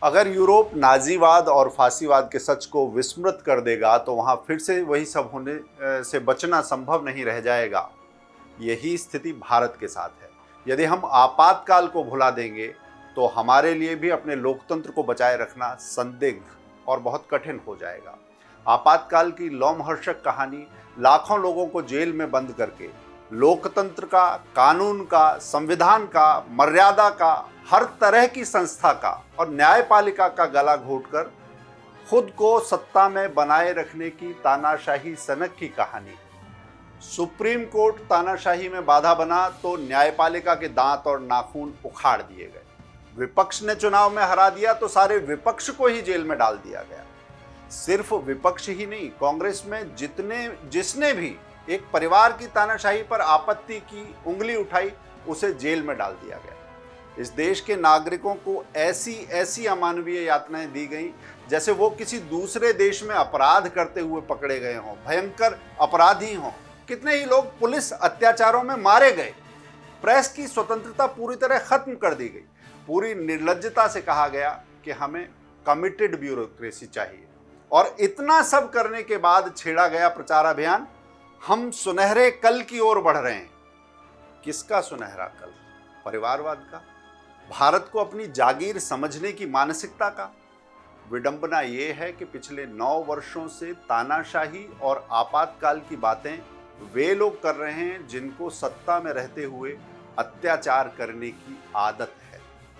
अगर यूरोप नाजीवाद और फांसीवाद के सच को विस्मृत कर देगा तो वहां फिर से वही सब होने से बचना संभव नहीं रह जाएगा। यही स्थिति भारत के साथ है। यदि हम आपातकाल को भुला देंगे तो हमारे लिए भी अपने लोकतंत्र को बचाए रखना संदिग्ध और बहुत कठिन हो जाएगा। आपातकाल की लोमहर्षक कहानी लाखों लोगों को जेल में बंद करके लोकतंत्र का, कानून का, संविधान का, मर्यादा का, हर तरह की संस्था का और न्यायपालिका का गला घोटकर खुद को सत्ता में बनाए रखने की तानाशाही सनक की कहानी है। सुप्रीम कोर्ट तानाशाही में बाधा बना तो न्यायपालिका के दांत और नाखून उखाड़ दिए गए। विपक्ष ने चुनाव में हरा दिया तो सारे विपक्ष को ही जेल में डाल दिया गया। सिर्फ विपक्ष ही नहीं, कांग्रेस में जिसने भी एक परिवार की तानाशाही पर आपत्ति की उंगली उठाई उसे जेल में डाल दिया गया। इस देश के नागरिकों को ऐसी ऐसी अमानवीय यातनाएं दी गई जैसे वो किसी दूसरे देश में अपराध करते हुए पकड़े गए हों, भयंकर अपराधी हों। कितने ही लोग पुलिस अत्याचारों में मारे गए। प्रेस की स्वतंत्रता पूरी तरह खत्म कर दी गई। पूरी निर्लज्जता से कहा गया कि हमें कमिटेड ब्यूरोक्रेसी चाहिए। और इतना सब करने के बाद छेड़ा गया प्रचार अभियान, हम सुनहरे कल की ओर बढ़ रहे हैं। किसका सुनहरा कल? परिवारवाद का? भारत को अपनी जागीर समझने की मानसिकता का? विडंबना यह है कि पिछले 9 वर्षों से तानाशाही और आपातकाल की बातें वे लोग कर रहे हैं जिनको सत्ता में रहते हुए अत्याचार करने की आदत है,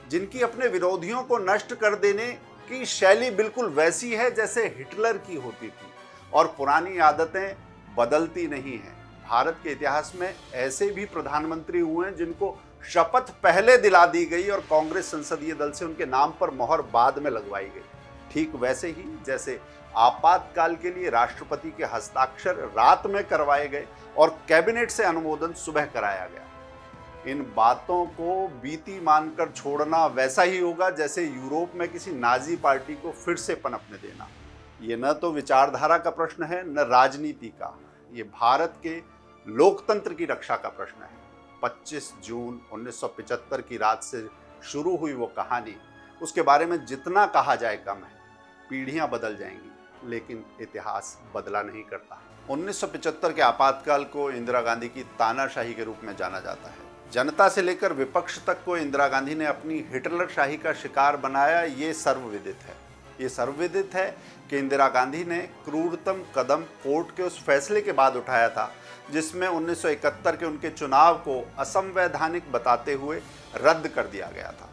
जिनकी अपने विरोधियों को नष्ट कर देने की शैली बिल्कुल वैसी है जैसे हिटलर की होती थी, और पुरानी आदतें बदलती नहीं हैं। भारत के इतिहास में ऐसे भी प्रधानमंत्री हुए हैं जिनको शपथ पहले दिला दी गई और कांग्रेस संसदीय दल से उनके नाम पर मोहर बाद में लगवाई गई। ठीक वैसे ही जैसे आपातकाल के लिए राष्ट्रपति के हस्ताक्षर रात में करवाए गए और कैबिनेट से अनुमोदन सुबह कराया गया। इन बातों को बीती मानकर छोड़ना वैसा ही होगा जैसे यूरोप में किसी नाजी पार्टी को फिर से पनपने देना। ये न तो विचारधारा का प्रश्न है न राजनीति का, ये भारत के लोकतंत्र की रक्षा का प्रश्न है। 25 जून 1975 की रात से शुरू हुई वो कहानी, उसके बारे में जितना कहा जाए कम है। पीढ़ियां बदल जाएंगी लेकिन इतिहास बदला नहीं करता। 1975 के आपातकाल को इंदिरा गांधी की तानाशाही के रूप में जाना जाता है। जनता से लेकर विपक्ष तक को इंदिरा गांधी ने अपनी हिटलर शाही का शिकार बनाया, ये सर्वविदित है। ये सर्वविदित है कि इंदिरा गांधी ने क्रूरतम कदम कोर्ट के उस फैसले के बाद उठाया था जिसमें 1971 के उनके चुनाव को असंवैधानिक बताते हुए रद्द कर दिया गया था,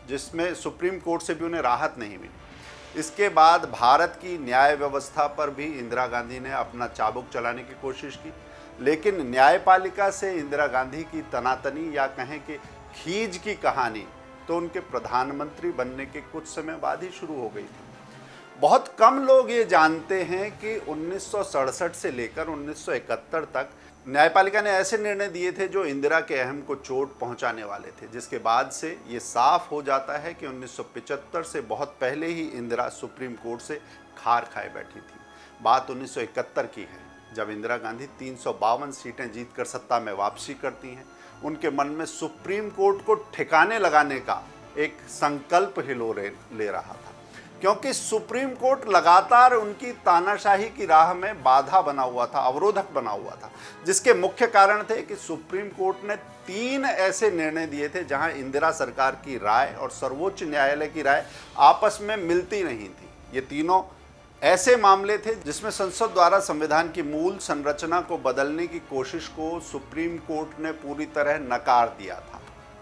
जिसमें सुप्रीम कोर्ट से भी उन्हें राहत नहीं मिली। इसके बाद भारत की न्याय व्यवस्था पर भी इंदिरा गांधी ने अपना चाबुक चलाने की कोशिश की, लेकिन न्यायपालिका से इंदिरा गांधी की तनातनी या कहें कि खींच की कहानी तो उनके प्रधानमंत्री बनने के कुछ समय बाद ही शुरू हो गई थी। बहुत कम लोग ये जानते हैं कि 1967 से लेकर 1971 तक न्यायपालिका ने ऐसे निर्णय दिए थे जो इंदिरा के अहम को चोट पहुंचाने वाले थे, जिसके बाद से ये साफ हो जाता है कि 1975 से बहुत पहले ही इंदिरा सुप्रीम कोर्ट से खार खाए बैठी थी। बात 1971 की है, जब इंदिरा गांधी 352 सीटें जीतकर सत्ता में वापसी करती हैं। उनके मन में सुप्रीम कोर्ट को ठिकाने लगाने का एक संकल्प हिलोर ले रहा था, क्योंकि सुप्रीम कोर्ट लगातार उनकी तानाशाही की राह में बाधा बना हुआ था, अवरोधक बना हुआ था, जिसके मुख्य कारण थे कि सुप्रीम कोर्ट ने 3 ऐसे निर्णय दिए थे जहां इंदिरा सरकार की राय और सर्वोच्च न्यायालय की राय आपस में मिलती नहीं थी। ये तीनों ऐसे मामले थे जिसमें संसद द्वारा संविधान की मूल संरचना को बदलने की कोशिश को सुप्रीम कोर्ट ने पूरी तरह नकार दिया था।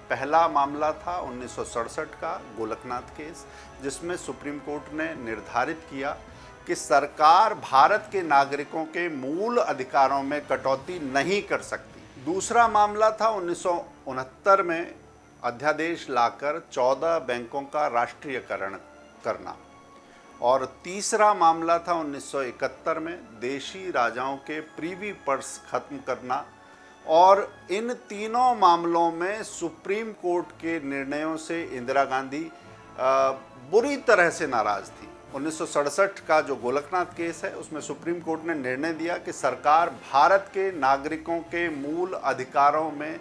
पहला मामला था 1967 का गोलकनाथ केस, जिसमें सुप्रीम कोर्ट ने निर्धारित किया कि सरकार भारत के नागरिकों के मूल अधिकारों में कटौती नहीं कर सकती। दूसरा मामला था 1969 में अध्यादेश लाकर 14 बैंकों का राष्ट्रीयकरण करना, और तीसरा मामला था 1971 में देशी राजाओं के प्रीवी पर्स खत्म करना। और इन तीनों मामलों में सुप्रीम कोर्ट के निर्णयों से इंदिरा गांधी बुरी तरह से नाराज थी। 1967 का जो गोलकनाथ केस है उसमें सुप्रीम कोर्ट ने निर्णय दिया कि सरकार भारत के नागरिकों के मूल अधिकारों में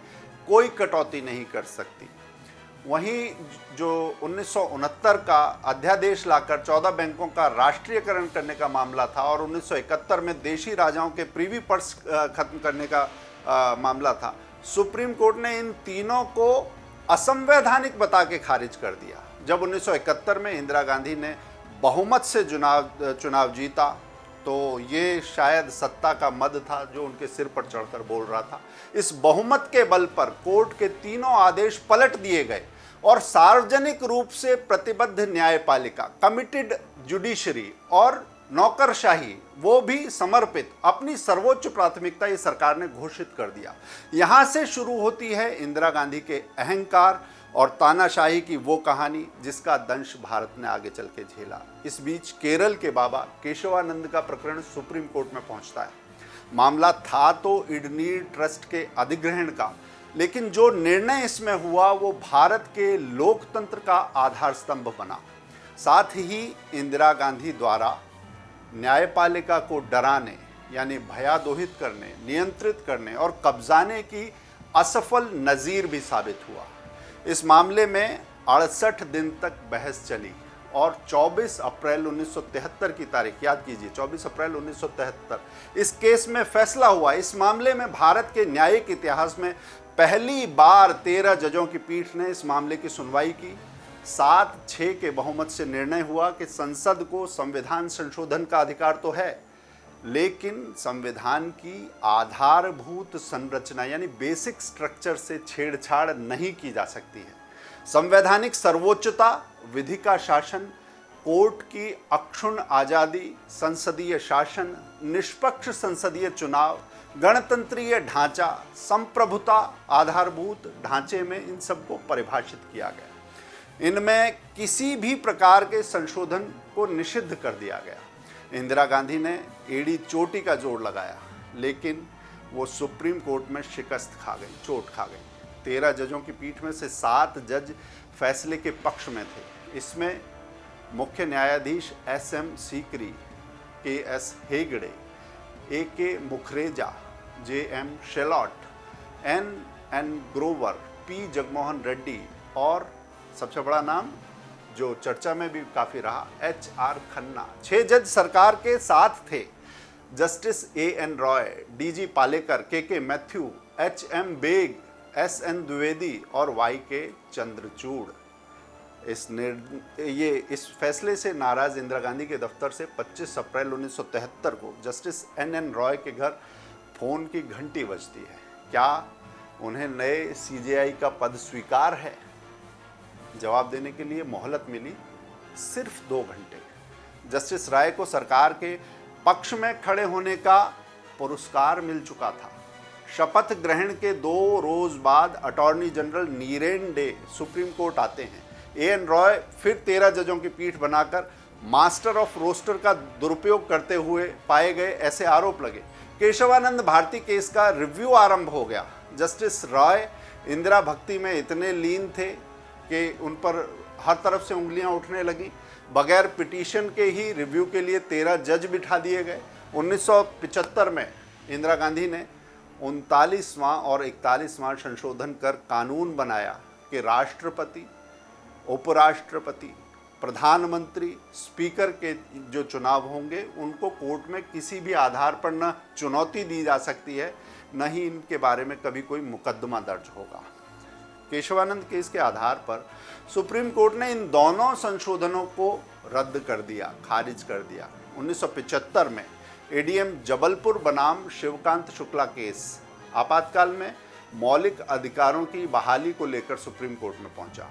कोई कटौती नहीं कर सकती। वहीं जो 1969 का अध्यादेश लाकर 14 बैंकों का राष्ट्रीयकरण करने का मामला था और 1971 में देशी राजाओं के प्रीवी पर्स खत्म करने का मामला था, सुप्रीम कोर्ट ने इन तीनों को असंवैधानिक बता के खारिज कर दिया। जब 1971 में इंदिरा गांधी ने बहुमत से चुनाव जीता तो ये शायद सत्ता का मद था जो उनके सिर पर चढ़कर बोल रहा था। इस बहुमत के बल पर कोर्ट के तीनों आदेश पलट दिए गए और सार्वजनिक रूप से प्रतिबद्ध न्यायपालिका, कमिटेड जुडिशरी और नौकरशाही, वो भी समर्पित, अपनी सर्वोच्च प्राथमिकता ये सरकार ने घोषित कर दिया। यहां से शुरू होती है इंदिरा गांधी के अहंकार और तानाशाही की वो कहानी जिसका दंश भारत ने आगे चल के झेला। इस बीच केरल के बाबा केशवानंद का प्रकरण सुप्रीम कोर्ट में पहुंचता है। मामला था तो इडनीर ट्रस्ट के अधिग्रहण का, लेकिन जो निर्णय इसमें हुआ वो भारत के लोकतंत्र का आधार स्तंभ बना। साथ ही इंदिरा गांधी द्वारा न्यायपालिका को डराने यानी भयादोहित करने, नियंत्रित करने और कब्जाने की असफल नज़ीर भी साबित हुआ। इस मामले में 68 दिन तक बहस चली और 24 अप्रैल 1973 की तारीख याद कीजिए, 24 अप्रैल 1973 इस केस में फैसला हुआ। इस मामले में भारत के न्यायिक इतिहास में पहली बार 13 जजों की पीठ ने इस मामले की सुनवाई की। 7-6 के बहुमत से निर्णय हुआ कि संसद को संविधान संशोधन का अधिकार तो है, लेकिन संविधान की आधारभूत संरचना यानी बेसिक स्ट्रक्चर से छेड़छाड़ नहीं की जा सकती है। संवैधानिक सर्वोच्चता, विधि का शासन, कोर्ट की अक्षुण्ण आज़ादी, संसदीय शासन, निष्पक्ष संसदीय चुनाव, गणतंत्रीय ढांचा, संप्रभुता आधारभूत ढांचे में इन सबको परिभाषित किया गया। इनमें किसी भी प्रकार के संशोधन को निषिद्ध कर दिया गया। इंदिरा गांधी ने एड़ी चोटी का जोड़ लगाया, लेकिन वो सुप्रीम कोर्ट में शिकस्त खा गई, चोट खा गई। 13 जजों की पीठ में से 7 जज फैसले के पक्ष में थे। इसमें मुख्य न्यायाधीश SM Sikri, KS Hegde, AK मुखरेजा, JM शेलॉट, N Grover, P Jagmohan Reddy और सबसे बड़ा नाम जो चर्चा में भी काफ़ी रहा, HR खन्ना। 6 जज सरकार के साथ थे। Justice AN Roy, DG Palekar, KK Mathew, HM Beg, SN Dwivedi और YK चंद्रचूड़। इस फैसले से नाराज इंदिरा गांधी के दफ्तर से 25 अप्रैल 1973 को जस्टिस NN रॉय के घर फोन की घंटी बजती है। क्या उन्हें नए CJI का पद स्वीकार है? जवाब देने के लिए मोहलत मिली सिर्फ 2 घंटे। जस्टिस राय को सरकार के पक्ष में खड़े होने का पुरस्कार मिल चुका था। शपथ ग्रहण के 2 रोज बाद attorney general Niren day supreme court आते हैं। AN रॉय फिर 13 जजों की पीठ बनाकर मास्टर ऑफ रोस्टर का दुरुपयोग करते हुए पाए गए, ऐसे आरोप लगे। केशवानंद भारती केस का रिव्यू आरंभ हो गया। जस्टिस रॉय इंदिरा भक्ति में इतने लीन थे कि उन पर हर तरफ से उंगलियां उठने लगी। बगैर पिटीशन के ही रिव्यू के लिए 13 जज बिठा दिए गए। 1975 में इंदिरा गांधी ने 39वां और 41वां संशोधन कर कानून बनाया कि राष्ट्रपति, उपराष्ट्रपति, प्रधानमंत्री, स्पीकर के जो चुनाव होंगे उनको कोर्ट में किसी भी आधार पर न चुनौती दी जा सकती है, न ही इनके बारे में कभी कोई मुकदमा दर्ज होगा। केशवानंद केस के आधार पर सुप्रीम कोर्ट ने इन दोनों संशोधनों को रद्द कर दिया, खारिज कर दिया। 1975 में ADM जबलपुर बनाम शिवकांत शुक्ला केस आपातकाल में मौलिक अधिकारों की बहाली को लेकर सुप्रीम कोर्ट में पहुंचा।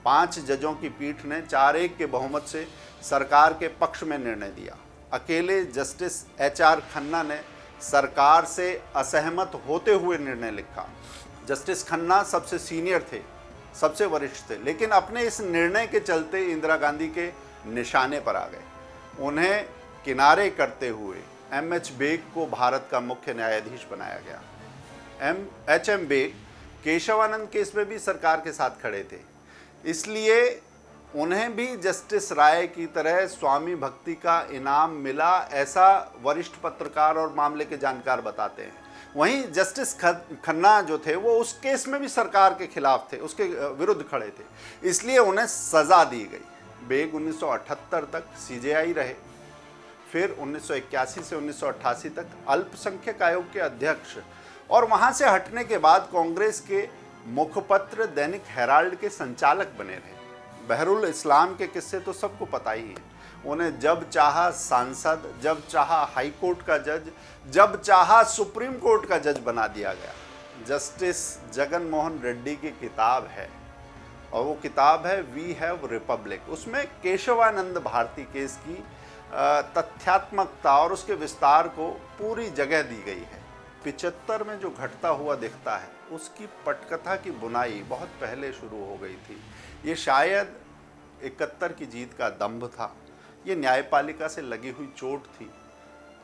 5 जजों की पीठ ने 4-1 के बहुमत से सरकार के पक्ष में निर्णय दिया। अकेले जस्टिस HR खन्ना ने सरकार से असहमत होते हुए निर्णय लिखा। जस्टिस खन्ना सबसे सीनियर थे, सबसे वरिष्ठ थे, लेकिन अपने इस निर्णय के चलते इंदिरा गांधी के निशाने पर आ गए। उन्हें किनारे करते हुए MH बेग को भारत का मुख्य न्यायाधीश बनाया गया। HM बेग केशवानंद केस में भी सरकार के साथ खड़े थे, इसलिए उन्हें भी जस्टिस राय की तरह स्वामी भक्ति का इनाम मिला, ऐसा वरिष्ठ पत्रकार और मामले के जानकार बताते हैं। वहीं जस्टिस खन्ना जो थे वो उस केस में भी सरकार के खिलाफ थे, उसके विरुद्ध खड़े थे, इसलिए उन्हें सजा दी गई। बेग 1978 तक सीजेआई रहे, फिर 1981 से 1988 तक अल्पसंख्यक आयोग के अध्यक्ष, और वहां से हटने के बाद कांग्रेस के मुखपत्र दैनिक हेराल्ड के संचालक बने रहे। बहरुल इस्लाम के किस्से तो सबको पता ही है। उन्हें जब चाहा सांसद, जब चाहा हाई कोर्ट का जज, जब चाहा सुप्रीम कोर्ट का जज बना दिया गया। जस्टिस जगन मोहन रेड्डी की किताब है, और वो किताब है वी हैव रिपब्लिक। उसमें केशवानंद भारती केस की तथ्यात्मकता और उसके विस्तार को पूरी जगह दी गई है। 75 में जो घटता हुआ दिखता है उसकी पटकथा की बुनाई बहुत पहले शुरू हो गई थी। ये शायद 71 की जीत का दंभ था। ये न्यायपालिका से लगी हुई चोट थी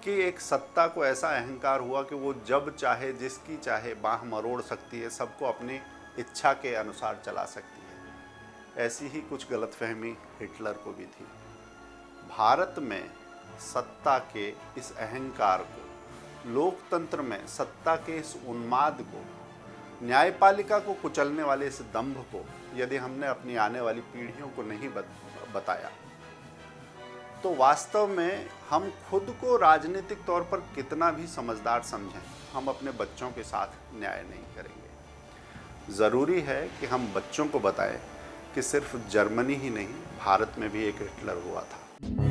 कि एक सत्ता को ऐसा अहंकार हुआ कि वो जब चाहे जिसकी चाहे बाह मरोड़ सकती है, सबको अपनी इच्छा के अनुसार चला सकती है। ऐसी ही कुछ गलतफहमी हिटलर को भी थी। भारत में सत्ता के इस अहंकार को, लोकतंत्र में सत्ता के इस उन्माद को, न्यायपालिका को कुचलने वाले इस दंभ को यदि हमने अपनी आने वाली पीढ़ियों को नहीं बताया तो वास्तव में हम खुद को राजनीतिक तौर पर कितना भी समझदार समझें, हम अपने बच्चों के साथ न्याय नहीं करेंगे। ज़रूरी है कि हम बच्चों को बताएं कि सिर्फ जर्मनी ही नहीं, भारत में भी एक हिटलर हुआ था।